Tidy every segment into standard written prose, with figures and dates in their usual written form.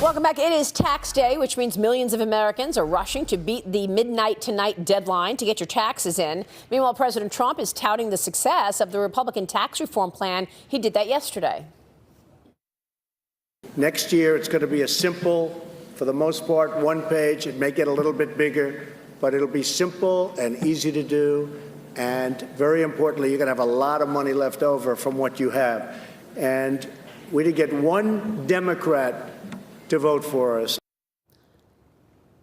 Welcome back. It is tax day, which means millions of Americans are rushing to beat the midnight tonight deadline to get your taxes in. Meanwhile, President Trump is touting the success of the Republican tax reform plan. He did that yesterday. Next year, it's going to be a simple, for the most part, one page. It may get a little bit bigger, but it'll be simple and easy to do. And very importantly, you're going to have a lot of money left over from what you have. And we did get one Democrat to vote for us.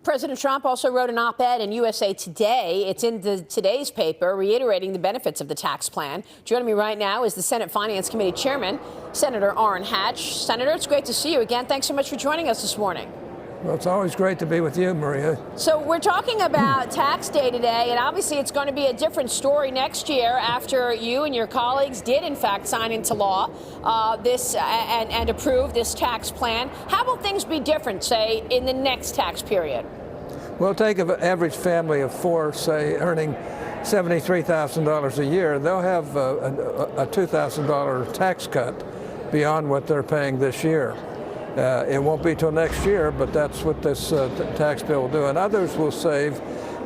President Trump also wrote an op-ed in USA Today. It's in today's paper, reiterating the benefits of the tax plan. Joining me right now is the Senate Finance Committee Chairman, Senator Orrin. Senator, it's great to see you again. Thanks so much for joining us this morning. Well, it's always great to be with you, Maria. So we're talking about tax day today, and obviously it's going to be a different story next year after you and your colleagues did, in fact, sign into law and approve this tax plan. How will things be different, say, in the next tax period? Well, take an average family of four, say, earning $73,000 a year. They'll have a $2,000 tax cut beyond what they're paying this year. It won't be till next year, but that's what this tax bill will do. And others will save.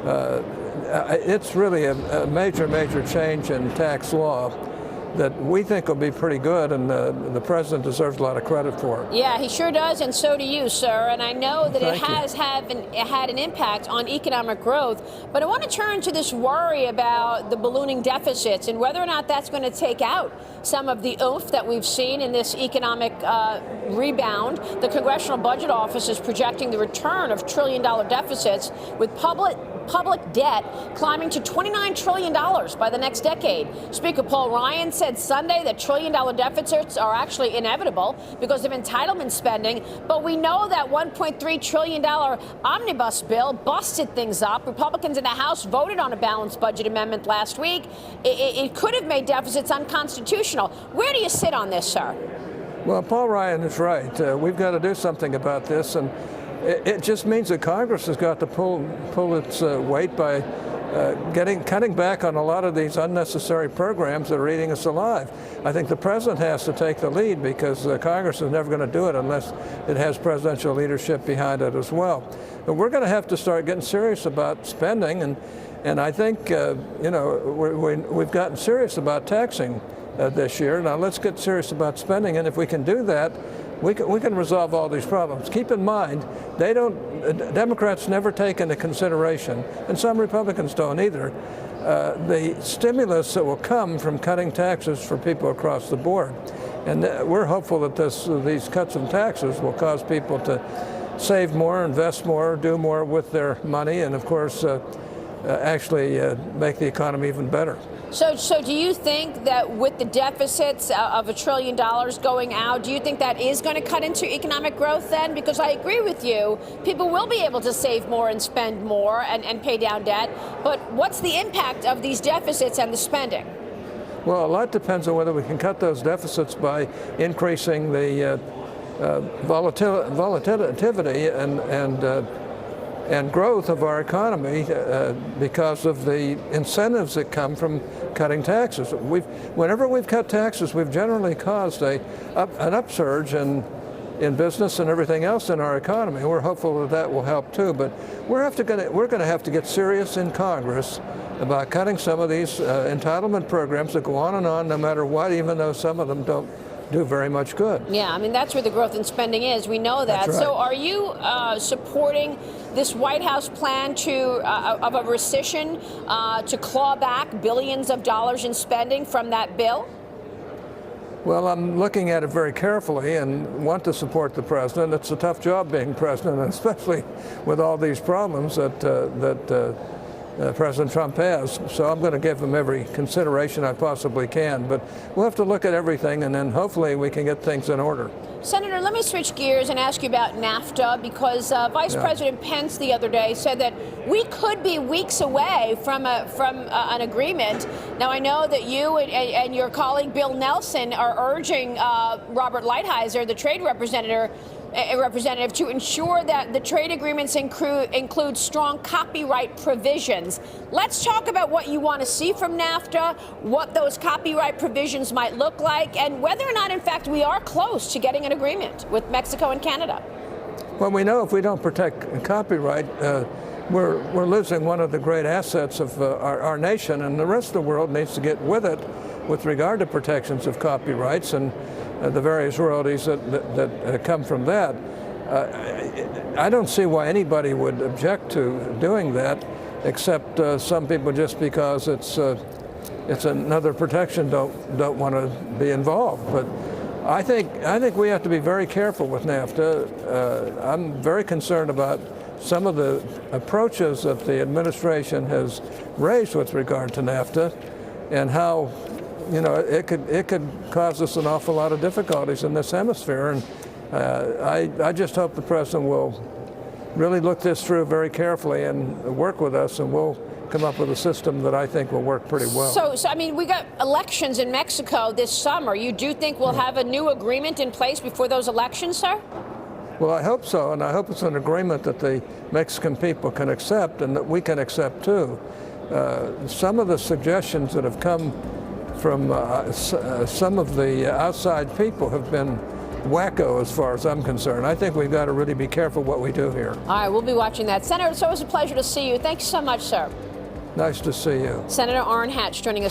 It's really a major change in tax law that we think will be pretty good, and the president deserves a lot of credit for it. Yeah, he sure does, and so do you, sir. And I know that it has had an impact on economic growth. But I want to turn to this worry about the ballooning deficits and whether or not that's going to take out some of the oomph that we've seen in this economic rebound. The Congressional Budget Office is projecting the return of trillion-dollar deficits, with public debt climbing to $29 trillion by the next decade. Speaker Paul Ryan said Sunday that trillion-dollar deficits are actually inevitable because of entitlement spending. But we know that $1.3 trillion omnibus bill busted things up. Republicans in the House voted on a balanced budget amendment last week. It could have made deficits unconstitutional. Where do you sit on this, sir? Well, Paul Ryan is right. We've got to do something about this, and it just means that Congress has got to pull its weight by cutting back on a lot of these unnecessary programs that are eating us alive. I think the president has to take the lead, because Congress is never going to do it unless it has presidential leadership behind it as well. But we're going to have to start getting serious about spending, and I think we've gotten serious about taxing this year. Now let's get serious about spending, and if we can do that, we can resolve all these problems. Keep in mind, Democrats never take into consideration, and some Republicans don't either, the stimulus that will come from cutting taxes for people across the board. And we're hopeful that these cuts in taxes will cause people to save more, invest more, do more with their money, and of course actually make the economy even better. So do you think that with the deficits of $1 trillion going out, do you think that is going to cut into economic growth then? Because I agree with you, people will be able to save more and spend more and pay down debt. But what's the impact of these deficits and the spending? Well, a lot depends on whether we can cut those deficits by increasing the volatility and growth of our economy because of the incentives that come from cutting taxes. Whenever we've cut taxes, we've generally caused an upsurge in business and everything else in our economy. We're hopeful that will help too, but we're going to have to get serious in Congress about cutting some of these entitlement programs that go on, no matter what, even though some of them don't do very much good. Yeah, I mean, that's where the growth in spending is. We know that. That's right. So are you supporting this White House plan of a rescission to claw back billions of dollars in spending from that bill? Well, I'm looking at it very carefully and want to support the president. It's a tough job being president, especially with all these problems that President Trump has. So I'm going to give him every consideration I possibly can. But we'll have to look at everything, and then hopefully we can get things in order. Senator, let me switch gears and ask you about NAFTA, because Vice President Pence the other day said that we could be weeks away from an agreement. Now, I know that you and your colleague Bill Nelson are urging Robert Lighthizer, the trade representative, to ensure that the trade agreements include strong copyright provisions. Let's talk about what you want to see from NAFTA, what those copyright provisions might look like, and whether or not, in fact, we are close to getting an agreement with Mexico and Canada. Well, we know if we don't protect copyright, we're losing one of the great assets of our nation, and the rest of the world needs to get with it with regard to protections of copyrights and the various royalties that come from that. I don't see why anybody would object to doing that, except some people, just because it's another protection, don't want to be involved. But I think we have to be very careful with NAFTA. I'm very concerned about some of the approaches that the administration has raised with regard to NAFTA, and how, you know, it could cause us an awful lot of difficulties in this hemisphere. And I just hope the president will really look this through very carefully and work with us, and we'll come up with a system that I think will work pretty well. So I mean, we got elections in Mexico this summer. You do think we'll have a new agreement in place before those elections, sir? Well, I hope so, and I hope it's an agreement that the Mexican people can accept and that we can accept too. Some of the suggestions that have come from some of the outside people have been wacko as far as I'm concerned. I think we've got to really be careful what we do here. All right, we'll be watching that. Senator, it's always a pleasure to see you. Thanks so much, sir. Nice to see you. Senator Orrin joining us.